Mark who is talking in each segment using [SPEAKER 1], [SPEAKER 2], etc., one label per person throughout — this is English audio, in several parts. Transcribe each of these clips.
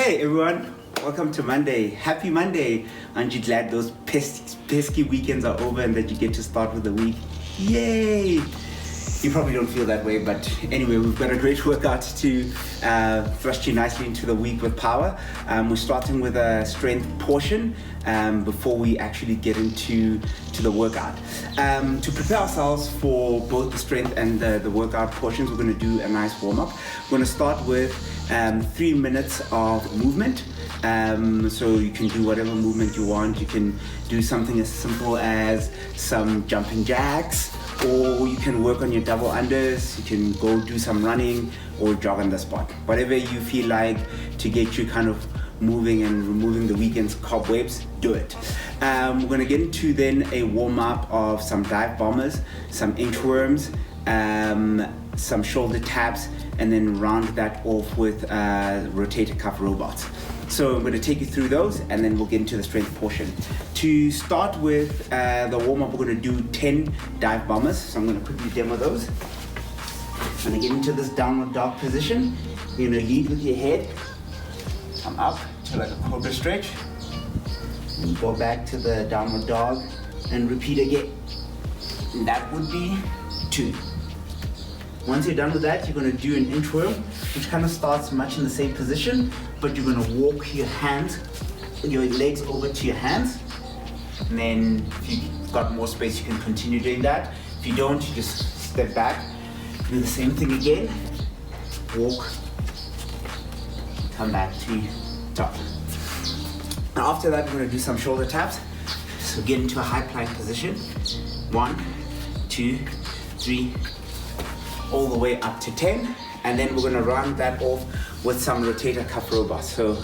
[SPEAKER 1] Hey everyone, welcome to Monday. Happy Monday. Aren't you glad those pesky weekends are over and that you get to start with the week? Yay! You probably don't feel that way, but anyway, we've got a great workout to thrust you nicely into the week with power. We're starting with a strength portion before we actually get into the workout. To prepare ourselves for both the strength and the workout portions, we're going to do a nice warm-up. We're going to start with 3 minutes of movement. So you can do whatever movement you want. You can do something as simple as some jumping jacks, or you can work on your double unders. You can go do some running or jog on the spot. Whatever you feel like to get you kind of moving and removing the weekend's cobwebs, do it. We're gonna get into then a warm-up of some dive bombers, some inchworms, some shoulder taps, and then round that off with rotator cuff robots. So I'm going to take you through those and then we'll get into the strength portion. To start with the warm-up, we're going to do 10 dive bombers. So I'm going to quickly demo those. I'm going to get into this downward dog position. You're going to lead with your head, come up to like a cobra stretch, and go back to the downward dog and repeat again. And that would be 2. Once you're done with that, you're going to do an inchworm, which kind of starts much in the same position, but you're going to walk your hands, your legs over to your hands. And then if you've got more space, you can continue doing that. If you don't, you just step back, do the same thing again, walk, come back to top. Now after that, we're going to do some shoulder taps. So get into a high plank position. 1, 2, 3, all the way up to 10, and then we're going to round that off with some rotator cuff robots. So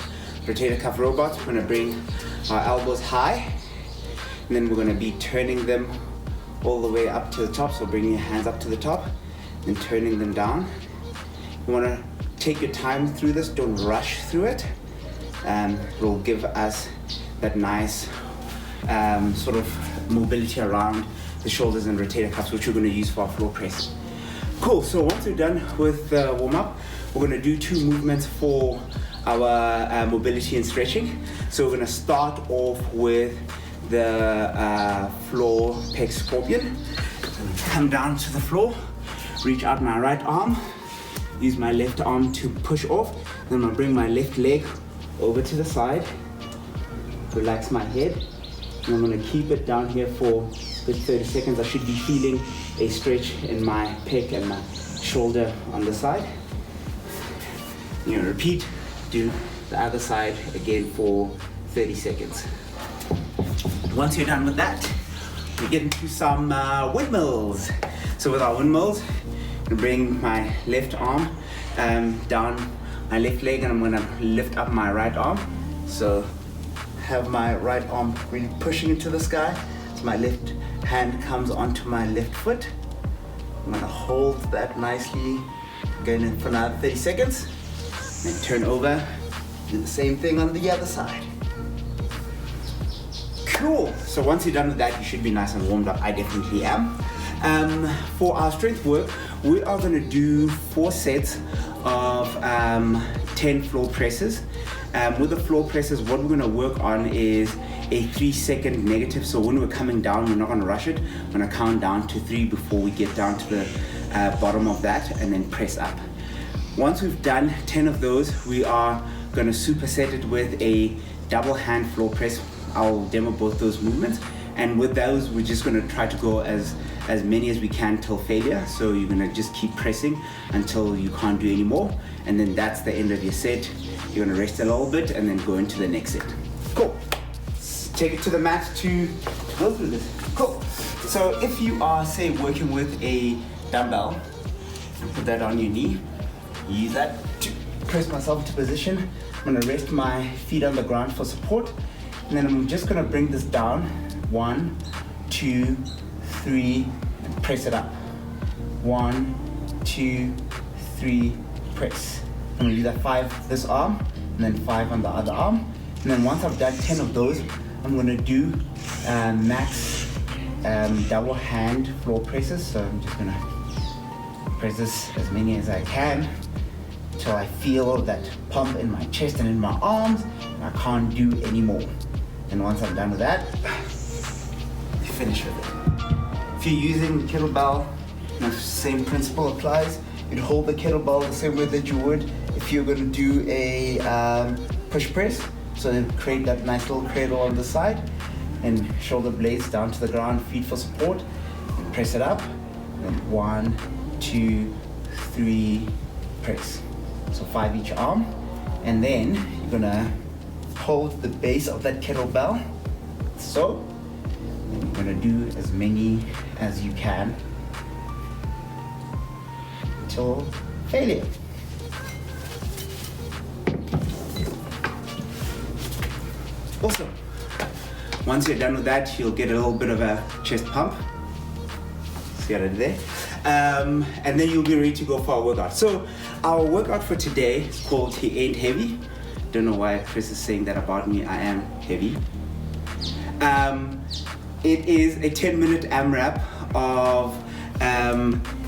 [SPEAKER 1] rotator cuff robots, we're going to bring our elbows high, and then we're going to be turning them all the way up to the top. So bringing your hands up to the top and turning them down. You want to take your time through this, don't rush through it. It will give us that nice sort of mobility around the shoulders and rotator cuffs, which we're going to use for our floor press. Cool, so once we're done with the warm-up, we're going to do 2 movements for our mobility and stretching. So we're going to start off with the floor pec scorpion. So come down to the floor, reach out my right arm, use my left arm to push off, then I'm going to bring my left leg over to the side, relax my head, and I'm going to keep it down here for 30 seconds. I should be feeling a stretch in my pec and my shoulder on the side. You know, repeat, do the other side again for 30 seconds. Once you're done with that, we get into some windmills. So with our windmills, I'm gonna bring my left arm down my left leg, and I'm gonna lift up my right arm. So have my right arm really pushing into the sky. So my left hand comes onto my left foot. I'm gonna hold that nicely, going in for another 30 seconds. Then turn over, do the same thing on the other side. Cool, so once you're done with that, you should be nice and warmed up. I definitely am. For our strength work, we are gonna do 4 sets of 10 floor presses. With the floor presses, what we're gonna work on is a 3-second negative. So when we're coming down, we're not gonna rush it. We're gonna count down to 3 before we get down to the bottom of that, and then press up. Once we've done 10 of those, we are gonna superset it with a double hand floor press. I'll demo both those movements. And with those, we're just gonna try to go as many as we can till failure. So you're gonna just keep pressing until you can't do any more. And then that's the end of your set. You're gonna rest a little bit and then go into the next set. Cool. Take it to the mat to go through this. Cool. So if you are, say, working with a dumbbell, put that on your knee. Use that to press myself into position. I'm gonna rest my feet on the ground for support. And then I'm just gonna bring this down. 1, 2, 3, and press it up. 1, 2, 3, press. I'm gonna do that 5 this arm, and then 5 on the other arm. And then once I've done 10 of those, I'm gonna do max double hand floor presses. So I'm just gonna press this as many as I can. till I feel that pump in my chest and in my arms, and I can't do anymore. And once I'm done with that, you finish with it. If you're using kettlebell, the same principle applies. You'd hold the kettlebell the same way that you would if you're going to do a push press. So then create that nice little cradle on the side and shoulder blades down to the ground, feet for support, and press it up. And 1, 2, 3, press. So 5 each arm. And then you're gonna hold the base of that kettlebell, so. And you're gonna do as many as you can until failure. Awesome. Once you're done with that, you'll get a little bit of a chest pump. See what I did there? And then you'll be ready to go for our workout. So our workout for today is called He Ain't Heavy. Don't know why Chris is saying that about me. I am heavy. It is a 10-minute AMRAP of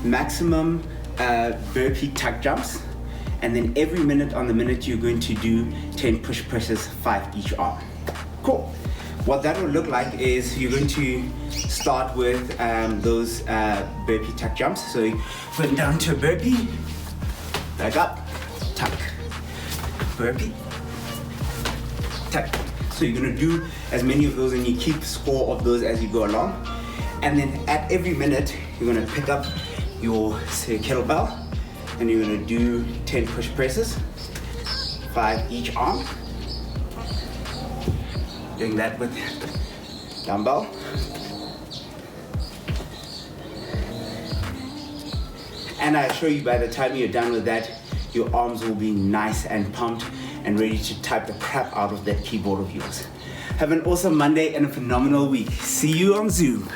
[SPEAKER 1] maximum burpee tuck jumps. And then every minute on the minute, you're going to do 10 push presses, 5 each arm. Cool. What that will look like is you're going to start with those burpee tuck jumps. So you're going down to a burpee, back up, tuck, burpee, tuck. So you're going to do as many of those and you keep score of those as you go along. And then at every minute, you're going to pick up your kettlebell and you're going to do 10 push presses, 5 each arm. Doing that with dumbbell. And I assure you, by the time you're done with that, your arms will be nice and pumped and ready to type the crap out of that keyboard of yours. Have an awesome Monday and a phenomenal week. See you on Zoom.